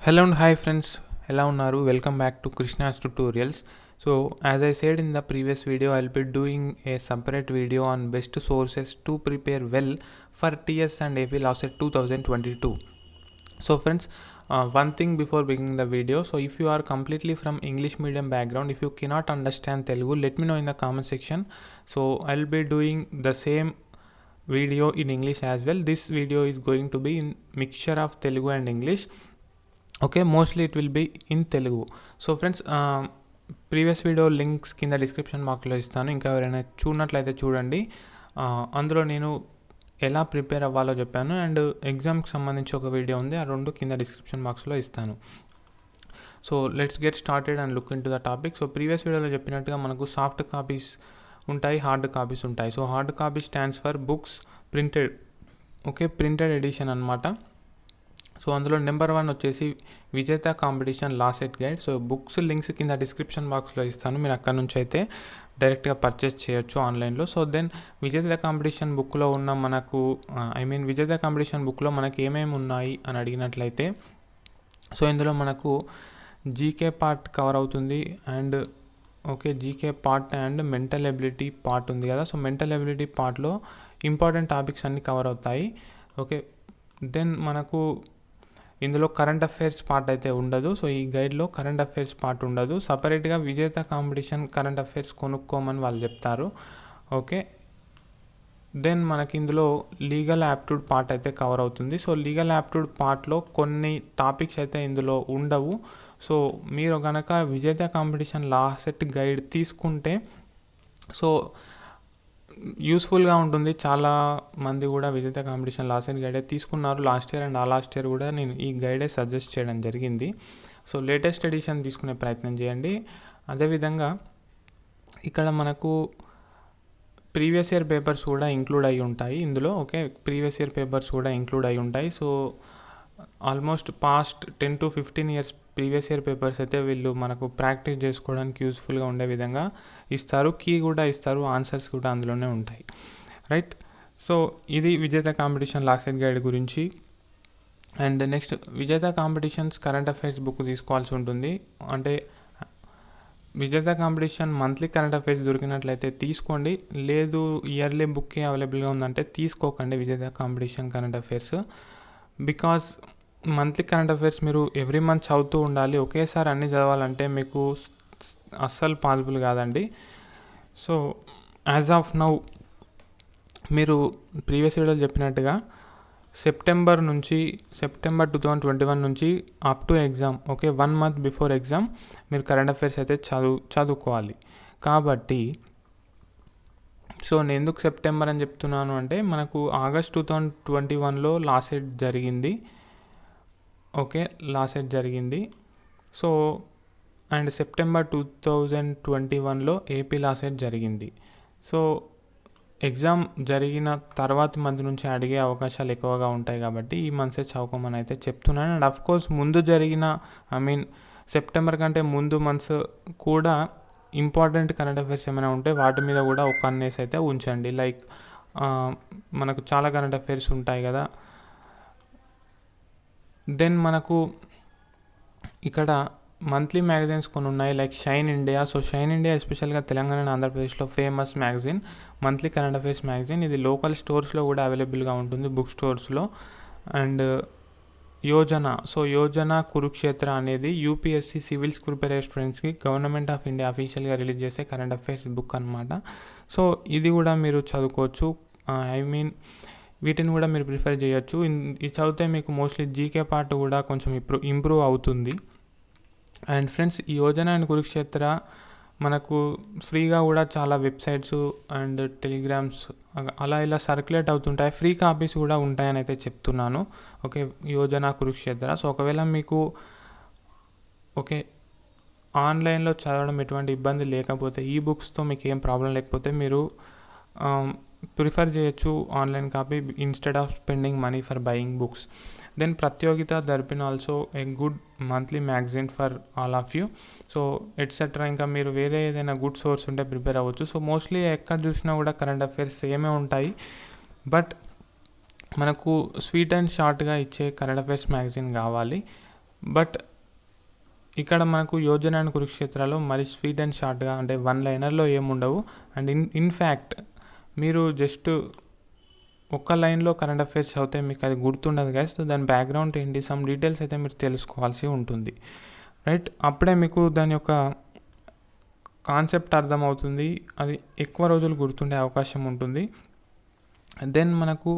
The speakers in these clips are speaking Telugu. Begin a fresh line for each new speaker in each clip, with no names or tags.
Hello and hi friends, ఎలా ఉన్నారు? Welcome back to Krishna's tutorials. So as I said in the previous video, I'll be doing a separate video on best sources to prepare well for TS and AP LASET 2022. So friends, one thing before beginning the video, so if you are completely from English medium background, if you cannot understand Telugu, let me know in the comment section. So I'll be doing the same video in English as well. This video is going to be in mixture of Telugu and English. Okay, mostly it will be in Telugu. So friends, previous video links కింద డిస్క్రిప్షన్ బాక్స్లో ఇస్తాను. ఇంకా ఎవరైనా చూడనట్లయితే చూడండి. అందులో నేను ఎలా ప్రిపేర్ అవ్వాలో చెప్పాను, అండ్ ఎగ్జామ్కి సంబంధించి ఒక వీడియో ఉంది, ఆ రెండు కింద డిస్క్రిప్షన్ బాక్స్లో ఇస్తాను. So let's get started and look into the topic. So previous వీడియోలో చెప్పినట్టుగా మనకు సాఫ్ట్ కాపీస్ ఉంటాయి, హార్డ్ కాపీస్ ఉంటాయి. So hard copy stands for books printed. Okay, printed edition అనమాట. సో అందులో నెంబర్ 1 వచ్చేసి Vijetha competition LAWCET guide. So books links కింద డిస్క్రిప్షన్ బాక్స్లో ఇస్తాను, మీరు అక్కడ నుంచి అయితే డైరెక్ట్గా పర్చేస్ చేయొచ్చు ఆన్లైన్లో. సో దెన్ విజేత కాంపిటీషన్ బుక్లో ఉన్న మనకు విజేత కాంపిటీషన్ బుక్లో మనకి ఏమేమి ఉన్నాయి అని అడిగినట్లయితే, సో ఇందులో మనకు జీకే పార్ట్ కవర్ అవుతుంది, and GK part and mental ability part ఉంది కదా. సో మెంటల్ ఎబిలిటీ పార్ట్లో ఇంపార్టెంట్ టాపిక్స్ అన్నీ కవర్ అవుతాయి. ఓకే, దెన్ మనకు ఇందులో కరెంట్ అఫైర్స్ పార్ట్ అయితే ఉండదు. సో ఈ గైడ్లో కరెంట్ అఫైర్స్ పార్ట్ ఉండదు. సపరేట్గా విజేత కాంపిటీషన్ కరెంట్ అఫైర్స్ కొనుక్కోమని వాళ్ళు చెప్తారు. ఓకే, దెన్ మనకి ఇందులో లీగల్ యాప్ట్యూడ్ పార్ట్ అయితే కవర్ అవుతుంది. సో లీగల్ యాప్ట్యూడ్ పార్ట్లో కొన్ని టాపిక్స్ అయితే ఇందులో ఉండవు. సో మీరు కనుక విజేత కాంపిటీషన్ లాసెట్ గైడ్ తీసుకుంటే సో యూస్ఫుల్గా ఉంటుంది. చాలా మంది కూడా విజేత కాంపిటీషన్ లాసెట్ గైడే తీసుకున్నారు last year, and last year కూడా నేను ఈ గైడే సజెస్ట్ చేయడం జరిగింది. సో లేటెస్ట్ ఎడిషన్ తీసుకునే ప్రయత్నం చేయండి. అదేవిధంగా ఇక్కడ మనకు ప్రీవియస్ ఇయర్ పేపర్స్ కూడా ఇంక్లూడ్ అయి ఉంటాయి ఇందులో. ఓకే, ప్రీవియస్ ఇయర్ పేపర్స్ కూడా ఇంక్లూడ్ అయి ఉంటాయి. So almost past 10 to 15 years previous year papers అయితే వీళ్ళు మనకు ప్రాక్టీస్ చేసుకోవడానికి యూస్ఫుల్గా ఉండే విధంగా ఇస్తారు. కీ కూడా ఇస్తారు, ఆన్సర్స్ కూడా అందులోనే ఉంటాయి. రైట్, సో ఇది విజేత కాంపిటీషన్ లాసెట్ గైడ్ గురించి. అండ్ నెక్స్ట్, విజేత కాంపిటీషన్స్ కరెంట్ అఫైర్స్ బుక్ తీసుకోవాల్సి ఉంటుంది. అంటే విజేత కాంపిటీషన్ మంత్లీ కరెంట్ అఫైర్స్ దొరికినట్లయితే తీసుకోండి, లేదు ఇయర్లీ బుక్కే అవైలబుల్గా ఉందంటే తీసుకోకండి విజేత competition current affairs. Because monthly current affairs మీరు ఎవ్రీ మంత్ చదువుతూ ఉండాలి. ఒకేసారి అన్నీ చదవాలంటే మీకు అస్సలు పాసిబుల్ కాదండి. సో యాజ్ ఆఫ్ నౌ మీరు ప్రీవియస్ వీడియోలో చెప్పినట్టుగా సెప్టెంబర్ 2021 నుంచి up to exam, okay, 1 month before exam మీరు కరెంట్ అఫైర్స్ అయితే చదువుకోవాలి. కాబట్టి సో నేను ఎందుకు సెప్టెంబర్ అని చెప్తున్నాను అంటే, మనకు ఆగస్ట్ 2021లో లాసెట్ జరిగింది. ఓకే, లాసెట్ జరిగింది. సో అండ్ సెప్టెంబర్ 2021లో ఏపీ లాసెట్ జరిగింది. సో ఎగ్జామ్ జరిగిన తర్వాత మంత్ నుంచి అడిగే అవకాశాలు ఎక్కువగా ఉంటాయి, కాబట్టి ఈ మంత్సే చదువుకోమని అయితే చెప్తున్నాను. అండ్ అఫ్కోర్స్ ముందు జరిగిన సెప్టెంబర్ కంటే ముందు మంత్స్ కూడా ఇంపార్టెంట్ కరెంట్ అఫైర్స్ ఏమైనా ఉంటే వాటి మీద కూడా ఒక కన్నేసి అయితే ఉంచండి. లైక్ మనకు చాలా కరెంట్ అఫైర్స్ ఉంటాయి కదా. దెన్ మనకు ఇక్కడ మంత్లీ మ్యాగజైన్స్ కొన్ని ఉన్నాయి, like Shine India. So Shine India ఎస్పెషల్గా తెలంగాణ అండ్ ఆంధ్రప్రదేశ్లో famous magazine, monthly current affairs magazine. ఇది లోకల్ స్టోర్స్లో కూడా అవైలబుల్గా ఉంటుంది, బుక్ స్టోర్స్లో. అండ్ యోజన, సో యోజన కురుక్షేత్ర అనేది యూపీఎస్సీ సివిల్స్ ప్రిపేర్ అయ్యే స్టూడెంట్స్కి గవర్నమెంట్ ఆఫ్ ఇండియా అఫీషియల్గా రిలీజ్ చేసే కరెంట్ అఫైర్స్ బుక్ అనమాట. సో ఇది కూడా మీరు చదువుకోవచ్చు. వీటిని కూడా మీరు ప్రిఫర్ చేయొచ్చు. ఇది చదివితే మీకు మోస్ట్లీ జీకే పార్ట్ కూడా కొంచెం ఇంప్రూవ్ అవుతుంది. అండ్ ఫ్రెండ్స్, ఈ యోజన అండ్ కురుక్షేత్ర మనకు ఫ్రీగా కూడా చాలా వెబ్సైట్స్ అండ్ టెలిగ్రామ్స్ అలా ఇలా సర్క్యులేట్ అవుతుంటాయి. ఫ్రీ కాపీస్ కూడా ఉంటాయని అయితే చెప్తున్నాను. ఓకే, యోజన కురుక్షేత్ర. సో ఒకవేళ మీకు ఆన్లైన్లో చదవడం ఎటువంటి ఇబ్బంది లేకపోతే, ఈ బుక్స్తో మీకు ఏం ప్రాబ్లం లేకపోతే మీరు ప్రిఫర్ చేయొచ్చు online copy instead of spending money for buying books. Then Pratiyogita Darpan also a good monthly magazine for all of you. So etcetera. ఇంకా మీరు వేరే ఏదైనా గుడ్ సోర్స్ ఉంటే ప్రిపేర్ అవ్వచ్చు. సో మోస్ట్లీ ఎక్కడ చూసినా కూడా కరెంట్ అఫైర్స్ సేమే ఉంటాయి, బట్ మనకు స్వీట్ అండ్ షార్ట్గా ఇచ్చే కరెంట్ అఫైర్స్ మ్యాగజైన్ కావాలి. బట్ ఇక్కడ మనకు యోజన అండ్ కురుక్షేత్రాలు మరి స్వీట్ అండ్ షార్ట్గా అంటే 1 లైనర్లో ఏముండవు. అండ్ ఇన్ఫ్యాక్ట్ మీరు జస్ట్ ఒక్క లైన్లో కరెంట్ అఫైర్స్ చదివితే మీకు అది గుర్తుండదు గైస్. సో దాని బ్యాక్గ్రౌండ్ ఏంటి, సమ్ డీటెయిల్స్ అయితే మీరు తెలుసుకోవాల్సి ఉంటుంది, రైట్? అప్పుడే మీకు దాని యొక్క కాన్సెప్ట్ అర్థమవుతుంది, అది ఎక్కువ రోజులు గుర్తుండే అవకాశం ఉంటుంది. దెన్ మనకు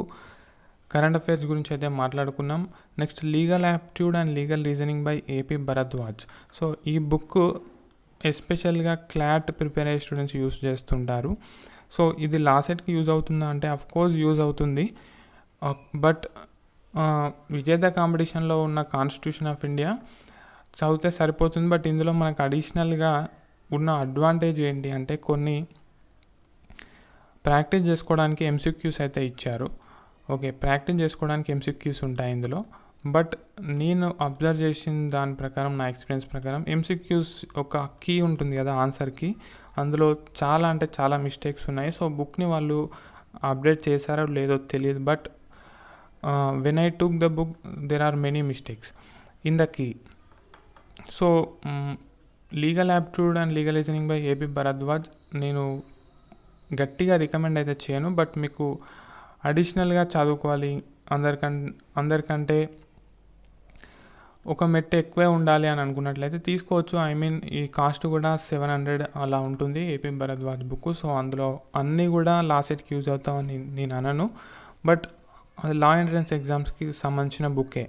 కరెంట్ అఫైర్స్ గురించి అయితే మాట్లాడుకున్నాం. Next legal aptitude and legal reasoning by AP Bharadwaj. So ఈ బుక్ ఎస్పెషల్గా క్లాట్ ప్రిపేర్ అయ్యే స్టూడెంట్స్ యూస్ చేస్తుంటారు. సో ఇది లాసెట్కి యూజ్ అవుతుందా అంటే అఫ్కోర్స్ యూజ్ అవుతుంది. బట్ విజేత కాంపిటీషన్లో ఉన్న కాన్స్టిట్యూషన్ ఆఫ్ ఇండియా చదివితే సరిపోతుంది. బట్ ఇందులో మనకు అడిషనల్గా ఉన్న అడ్వాంటేజ్ ఏంటి అంటే కొన్ని ప్రాక్టీస్ చేసుకోవడానికి ఎంసీక్యూస్ అయితే ఇచ్చారు. ఓకే, ప్రాక్టీస్ చేసుకోవడానికి ఎంసీక్యూస్ ఉంటాయి ఇందులో. బట్ నేను అబ్జర్వ్ చేసిన దాని ప్రకారం, నా ఎక్స్పీరియన్స్ ప్రకారం ఎంసీక్యూస్ ఒక కీ ఉంటుంది కదా ఆన్సర్కి, అందులో చాలా అంటే చాలా మిస్టేక్స్ ఉన్నాయి. సో బుక్ని వాళ్ళు అప్డేట్ చేశారో లేదో తెలియదు. But when I took the book there are many mistakes in the key. So legal aptitude and legal reasoning by AP Bharadwaj నేను గట్టిగా రికమెండ్ అయితే చేయను. బట్ మీకు అడిషనల్గా చదువుకోవాలి, అందరికంటే ఒక మెట్టు ఎక్కువే ఉండాలి అని అనుకున్నట్లయితే తీసుకోవచ్చు. ఐ మీన్ ఈ కాస్ట్ కూడా 700 అలా ఉంటుంది ఏపీ భరద్వాజ్ బుక్. సో అందులో అన్నీ కూడా లాసెట్కి యూజ్ అవుతామని నేను అనను. బట్ అది లా ఎంట్రన్స్ ఎగ్జామ్స్కి సంబంధించిన బుక్కే.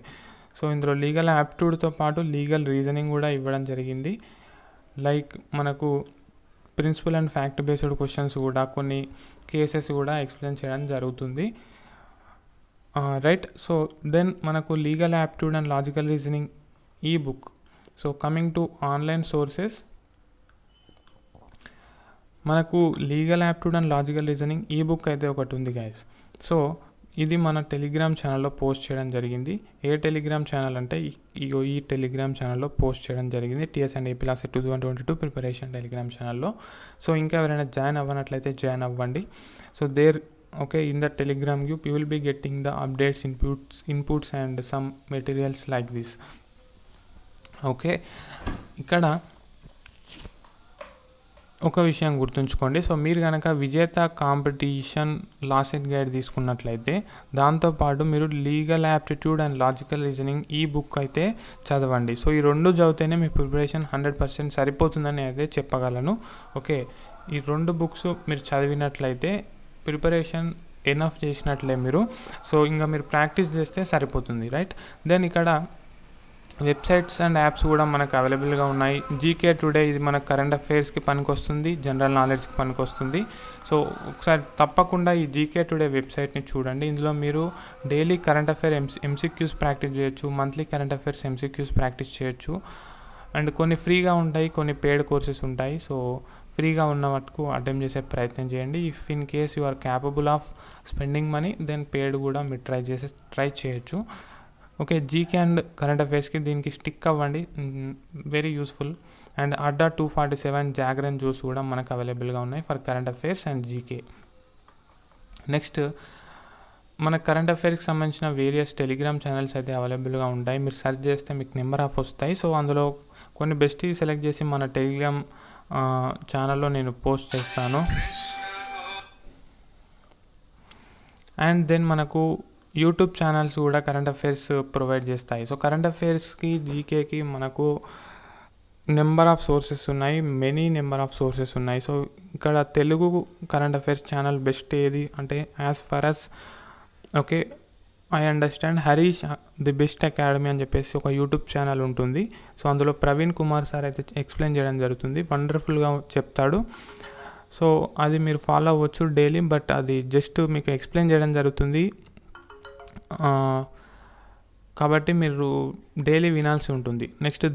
సో ఇందులో లీగల్ యాప్టిట్యూడ్తో పాటు లీగల్ రీజనింగ్ కూడా ఇవ్వడం జరిగింది. లైక్ మనకు principle and fact based questions కూడా, కొన్ని కేసెస్ కూడా ఎక్స్ప్లెయిన్ చేయడం జరుగుతుంది, రైట్? సో దెన్ మనకు legal aptitude and logical reasoning ఈ book. So coming to online sources, మనకు legal aptitude and logical reasoning ఈ బుక్ అయితే ఒకటి ఉంది గైస్. సో ఇది మన టెలిగ్రామ్ ఛానల్లో పోస్ట్ చేయడం జరిగింది. ఏ టెలిగ్రామ్ ఛానల్ అంటే ఈ టెలిగ్రామ్ ఛానల్లో పోస్ట్ చేయడం జరిగింది, TS and AP LAWCET 2022 preparation Telegram ఛానల్లో. సో ఇంకా ఎవరైనా జాయిన్ అవ్వనట్లయితే జాయిన్ అవ్వండి. So okay, in the Telegram group you will be getting the updates, inputs and some materials like this. Okay, ఇక్కడ ఒక విషయం గుర్తుంచుకోండి. సో మీరు కనుక విజేత కాంపిటీషన్ లాసెట్ గైడ్ తీసుకున్నట్లయితే దాంతోపాటు మీరు legal aptitude and logical reasoning ఈ బుక్ అయితే చదవండి. సో ఈ రెండు చదివితేనే మీ ప్రిపరేషన్ 100% సరిపోతుందని అయితే చెప్పగలను. ఓకే, ఈ రెండు బుక్స్ మీరు చదివినట్లయితే ప్రిపరేషన్ ఎనఫ్ చేసినట్లే మీరు. సో ఇంకా మీరు ప్రాక్టీస్ చేస్తే సరిపోతుంది, రైట్? దెన్ ఇక్కడ వెబ్సైట్స్ అండ్ యాప్స్ కూడా మనకు అవైలబుల్గా ఉన్నాయి. జీకే టుడే, ఇది మన కరెంట్ అఫైర్స్కి పనికొస్తుంది, జనరల్ నాలెడ్జ్కి పనికొస్తుంది. సో ఒకసారి తప్పకుండా ఈ జీకే టుడే వెబ్సైట్ని చూడండి. ఇందులో మీరు daily current affair MCQs practice చేయొచ్చు, monthly current affairs MCQs practice చేయొచ్చు. అండ్ కొన్ని ఫ్రీగా ఉంటాయి, కొన్ని పెయిడ్ కోర్సెస్ ఉంటాయి. సో ఫ్రీగా ఉన్న వాటికి అటెంప్ట్ చేసే ప్రయత్నం చేయండి. If in case you are capable of spending money, then paid కూడా మీరు ట్రై చేయొచ్చు. ఓకే, జీకే అండ్ కరెంట్ అఫైర్స్కి దీనికి స్టిక్ అవ్వండి, very useful. And Adda 247 Jagran జ్యూస్ కూడా మనకు అవైలబుల్గా ఉన్నాయి for current affairs and GK. Next మన కరెంట్ అఫైర్స్కి సంబంధించిన వేరియస్ టెలిగ్రామ్ ఛానల్స్ అయితే అవైలబుల్గా ఉంటాయి. మీరు సెర్చ్ చేస్తే మీకు నెంబర్ ఆఫ్ వస్తాయి. సో అందులో కొన్ని బెస్ట్ సెలెక్ట్ చేసి మన టెలిగ్రామ్ ఛానల్లో నేను పోస్ట్ చేస్తాను. అండ్ దెన్ మనకు యూట్యూబ్ ఛానల్స్ కూడా కరెంట్ అఫైర్స్ ప్రొవైడ్ చేస్తాయి. సో కరెంట్ అఫైర్స్కి జీకేకి మనకు నెంబర్ ఆఫ్ సోర్సెస్ ఉన్నాయి, మెనీ నెంబర్ ఆఫ్ సోర్సెస్ ఉన్నాయి. సో ఇక్కడ Telugu current affairs channel best ఏది అంటే as for us okay I understand Harish the best academy అని చెప్పేసి ఒక యూట్యూబ్ ఛానల్ ఉంటుంది. సో అందులో ప్రవీణ్ కుమార్ సార్ అయితే ఎక్స్ప్లెయిన్ చేయడం జరుగుతుంది, వండర్ఫుల్గా చెప్తాడు. సో అది మీరు ఫాలో అవ్వచ్చు డైలీ. బట్ అది జస్ట్ మీకు ఎక్స్ప్లెయిన్ చేయడం జరుగుతుంది కాబట్టి మీరు డైలీ వినాల్సి ఉంటుంది. నెక్స్ట్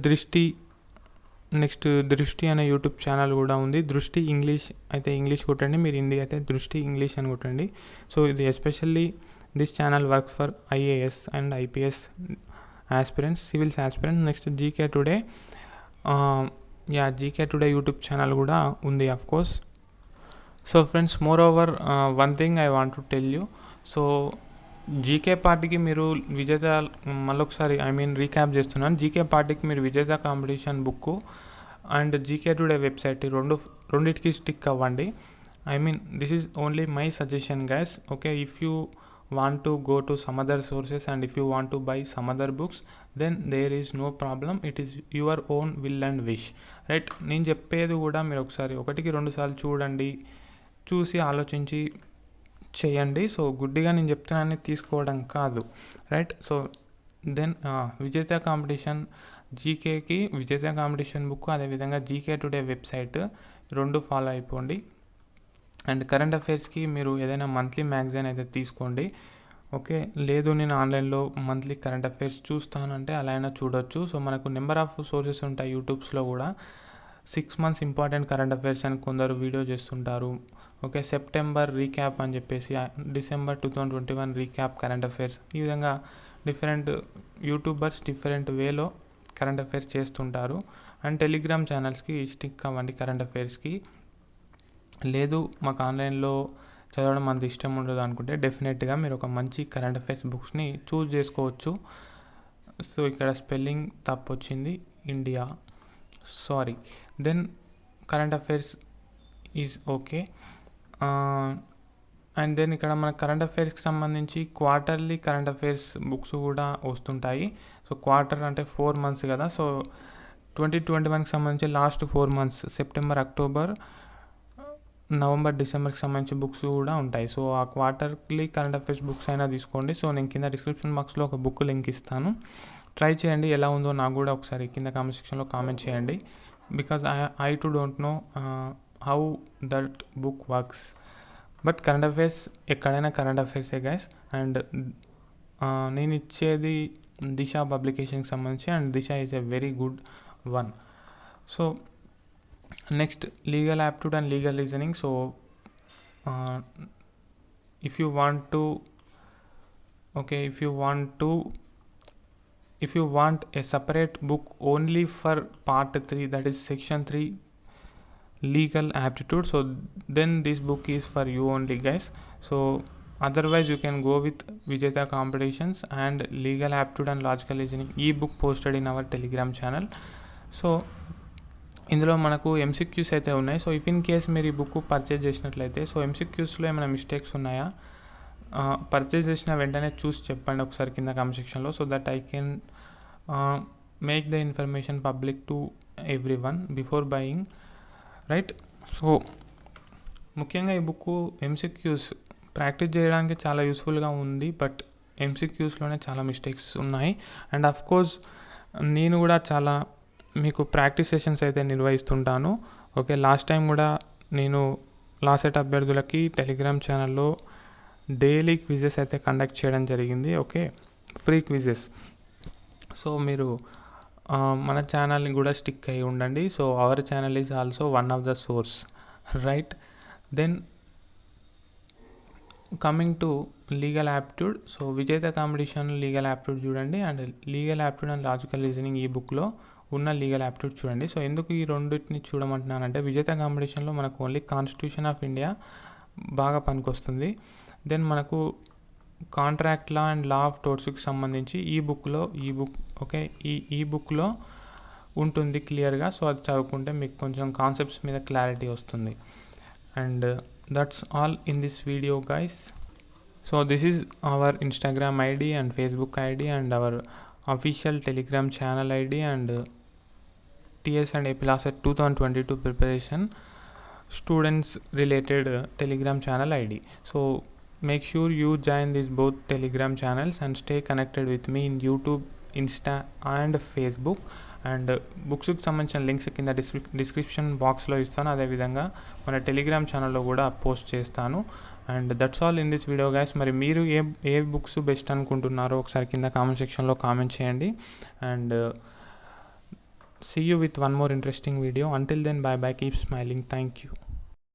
దృష్టి అనే యూట్యూబ్ ఛానల్ కూడా ఉంది. దృష్టి ఇంగ్లీష్ అయితే ఇంగ్లీష్ కొట్టండి, మీరు హిందీ అయితే దృష్టి ఇంగ్లీష్ అని కొట్టండి. సో ఇది especially this channel work for IAS and IPS aspirants, civils aspirants. Next GK today, GK today YouTube channel కూడా ఉంది of course. So friends, more over one thing I want to tell you. So GK పార్టీకి మీరు విజేత మళ్ళొకసారి రీక్యాప్ చేస్తున్నాను. జీకే పార్టీకి మీరు విజేత competition book and GK today website రెండిటికి స్టిక్ అవ్వండి. This is only my suggestion guys. Okay, if you want to go to some other sources and if you want to buy some other books, then there is no problem. It is your own will and wish, right? నేను చెప్పేది కూడా మీరు ఒకసారి 1-2 సార్లు చూడండి, చూసి ఆలోచించి చేయండి. సో గుడ్డిగా నేను చెప్తున్నానని తీసుకోవడం కాదు, రైట్? సో దెన్ విజేత కాంపిటీషన్ జీకేకి విజేత కాంపిటీషన్ బుక్, అదేవిధంగా జీకే టుడే వెబ్సైట్ 2 ఫాలో అయిపోండి. అండ్ కరెంట్ అఫైర్స్కి మీరు ఏదైనా మంత్లీ మ్యాగజైన్ అయితే తీసుకోండి. ఓకే, లేదు నేను ఆన్లైన్లో మంత్లీ కరెంట్ అఫైర్స్ చూస్తానంటే అలా అయినా చూడొచ్చు. సో మనకు నెంబర్ ఆఫ్ సోర్సెస్ ఉంటాయి యూట్యూబ్స్లో కూడా. 6 months ఇంపార్టెంట్ కరెంట్ అఫైర్స్ అని కొందరు వీడియో చేస్తుంటారు. ఓకే, సెప్టెంబర్ రీక్యాప్ అని చెప్పేసి, డిసెంబర్ 2021 రీక్యాప్ కరెంట్ అఫైర్స్, ఈ విధంగా డిఫరెంట్ యూట్యూబర్స్ డిఫరెంట్ వేలో కరెంట్ అఫైర్స్ చేస్తుంటారు. అండ్ టెలిగ్రామ్ ఛానల్స్కి స్టిక్ అవ్వండి కరెంట్ అఫైర్స్కి. లేదు మాకు ఆన్లైన్లో చదవడం అంత ఇష్టం ఉండదు అనుకుంటే డెఫినెట్గా మీరు ఒక మంచి కరెంట్ అఫైర్స్ బుక్స్ని చూస్ చేసుకోవచ్చు. సో ఇక్కడ స్పెల్లింగ్ తప్పు వచ్చింది, India, sorry. Then current affairs is okay. And then ఇక్కడ మన కరెంట్ అఫైర్స్కి సంబంధించి క్వార్టర్లీ కరెంట్ అఫైర్స్ బుక్స్ కూడా వస్తుంటాయి. సో క్వార్టర్ అంటే 4 months కదా. సో 2021కి సంబంధించి last 4 months September, October, November, డిసెంబర్కి సంబంధించి బుక్స్ కూడా ఉంటాయి. సో ఆ క్వార్టర్లీ కరెంట్ అఫైర్స్ బుక్స్ అయినా తీసుకోండి. సో నేను కింద డిస్క్రిప్షన్ బాక్స్లో ఒక బుక్ లింక్ ఇస్తాను, ట్రై చేయండి. ఎలా ఉందో నాకు కూడా ఒకసారి కింద కామెంట్ సెక్షన్లో కామెంట్ చేయండి. Because I to don't know how that book works. But current affairs ఎక్కడైనా కరెంట్ అఫైర్సే గైస్. అండ్ నేను ఇచ్చేది దిశ పబ్లికేషన్కి సంబంధించి, and Disha is a very good one. So next legal aptitude and legal reasoning. So if you want a separate book only for part 3, that is section 3 legal aptitude, so then this book is for you only guys. So otherwise you can go with Vijeta competitions and legal aptitude and logical reasoning e-book posted in our telegram channel. So ఇందులో మనకు ఎంసీక్యూస్ అయితే ఉన్నాయి. సో ఇఫ్ ఇన్ కేస్ మీరు ఈ బుక్ పర్చేజ్ చేసినట్లయితే, సో ఎంసీక్యూస్లో ఏమైనా మిస్టేక్స్ ఉన్నాయా, పర్చేజ్ చేసిన వెంటనే చూసి చెప్పండి ఒకసారి కింద కామెంట్ సెక్షన్లో, so that I can make the information public to every one before buying, right? So ముఖ్యంగా ఈ బుక్ ఎంసీక్యూస్ ప్రాక్టీస్ చేయడానికి చాలా యూస్ఫుల్గా ఉంది, బట్ ఎంసీక్యూస్లోనే చాలా మిస్టేక్స్ ఉన్నాయి. అండ్ ఆఫ్ కోర్స్ నేను కూడా చాలా మీకు ప్రాక్టీస్ సెషన్స్ అయితే నిర్వహిస్తుంటాను. ఓకే, లాస్ట్ టైం కూడా నేను లా సెట్ అభ్యర్థులకి టెలిగ్రామ్ ఛానల్లో డైలీ క్విజెస్ అయితే కండక్ట్ చేయడం జరిగింది. Okay, free quizzes. సో మీరు మన ఛానల్ని కూడా స్టిక్ అయి ఉండండి. So our channel is also one of the source, right? Then coming to legal aptitude. So Vijetha competition legal aptitude చూడండి, and legal aptitude and logical reasoning ఈ బుక్లో ఉన్న లీగల్ యాప్టిట్యూడ్ చూడండి. సో ఎందుకు ఈ రెండింటిని చూడమంటున్నానంటే, విజేత కాంపిటీషన్లో మనకు ఓన్లీ కాన్స్టిట్యూషన్ ఆఫ్ ఇండియా బాగా పనికొస్తుంది. దెన్ మనకు contract law and law of టోర్ట్స్కి సంబంధించి ఈ బుక్లో ఉంటుంది క్లియర్గా. సో అది చదువుకుంటే మీకు కొంచెం కాన్సెప్ట్స్ మీద క్లారిటీ వస్తుంది. And that's all in this video guys. So this is our Instagram ID and Facebook ID and hour official telegram channel ID and TS and AP Law Set 2022 preparation students related telegram channel ID. So make sure you join these both telegram channels and stay connected with me in YouTube, Insta and Facebook. And బుక్స్కి సంబంధించిన లింక్స్ కింద డిస్క్రిప్షన్ బాక్స్లో ఇస్తాను, అదేవిధంగా మన టెలిగ్రామ్ ఛానల్లో కూడా పోస్ట్ చేస్తాను. And that's all in this video guys. మరి మీరు ఏ బుక్స్ బెస్ట్ అనుకుంటున్నారో ఒకసారి కింద కామెంట్ సెక్షన్లో కామెంట్ చేయండి. And see you with one more interesting video. Until then, bye bye, keep smiling, thank you.